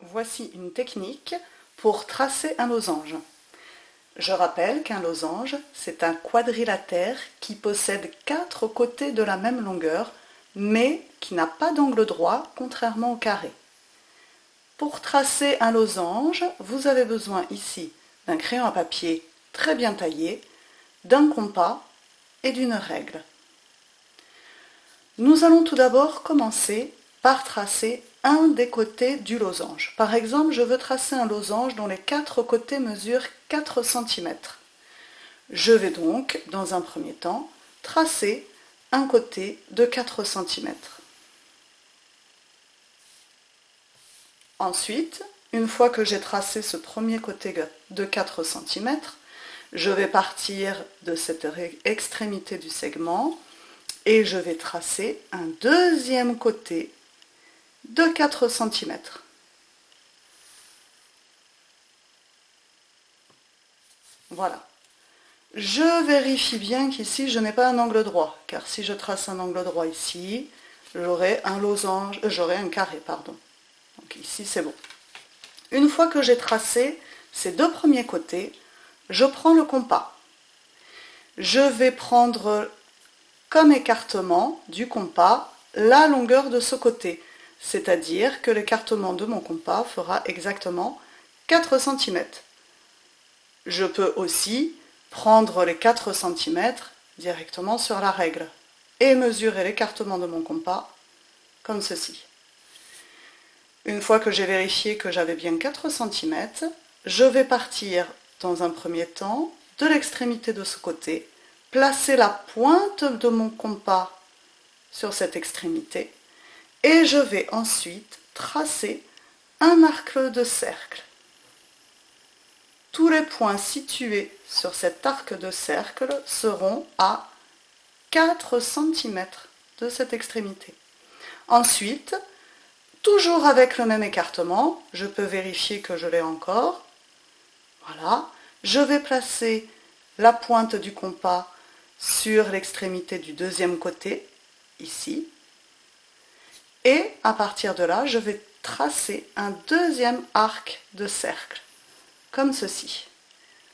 Voici une technique pour tracer un losange. Je rappelle qu'un losange, c'est un quadrilatère qui possède 4 côtés de la même longueur, mais qui n'a pas d'angle droit, contrairement au carré. Pour tracer un losange, vous avez besoin ici d'un crayon à papier très bien taillé, d'un compas et d'une règle. Nous allons tout d'abord commencer par tracer un des côtés du losange. Par exemple, je veux tracer un losange dont les 4 côtés mesurent 4 cm. Je vais donc, dans un premier temps, tracer un côté de 4 cm. Ensuite, une fois que j'ai tracé ce premier côté de 4 cm, je vais partir de cette extrémité du segment et je vais tracer un deuxième côté de 4 cm. Voilà. Je vérifie bien qu'ici je n'ai pas un angle droit, car si je trace un angle droit ici, j'aurai un carré, pardon. Donc ici c'est bon. Une fois que j'ai tracé ces deux premiers côtés, je prends le compas. Je vais prendre comme écartement du compas la longueur de ce côté, c'est-à-dire que l'écartement de mon compas fera exactement 4 cm. Je peux aussi prendre les 4 cm directement sur la règle et mesurer l'écartement de mon compas comme ceci. Une fois que j'ai vérifié que j'avais bien 4 cm, je vais partir dans un premier temps de l'extrémité de ce côté, placer la pointe de mon compas sur cette extrémité et je vais ensuite tracer un arc de cercle. Tous les points situés sur cet arc de cercle seront à 4 cm de cette extrémité. Ensuite, toujours avec le même écartement, je peux vérifier que je l'ai encore. Voilà, je vais placer la pointe du compas sur l'extrémité du deuxième côté, ici. Et à partir de là, je vais tracer un deuxième arc de cercle, comme ceci,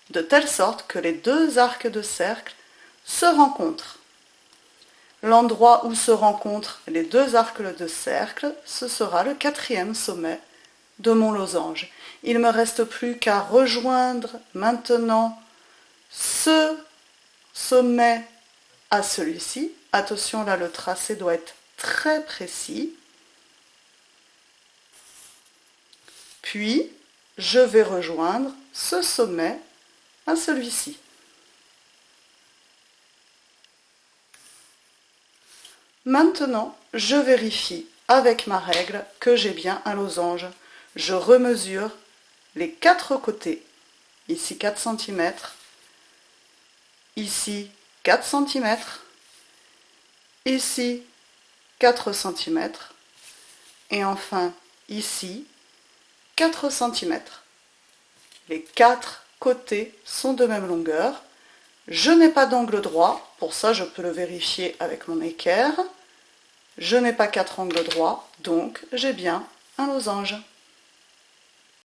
de telle sorte que les deux arcs de cercle se rencontrent. L'endroit où se rencontrent les deux arcs de cercle, ce sera le 4e sommet de mon losange. Il ne me reste plus qu'à rejoindre maintenant ce sommet à celui-ci. Attention, là le tracé doit être très précis. Puis, je vais rejoindre ce sommet à celui-ci. Maintenant, je vérifie avec ma règle que j'ai bien un losange. Je remesure les 4 côtés. Ici 4 cm, ici 4 cm, ici 4 cm, et enfin ici 4 cm. Les 4 côtés sont de même longueur. Je n'ai pas d'angle droit, pour ça je peux le vérifier avec mon équerre. Je n'ai pas 4 angles droits, donc j'ai bien un losange.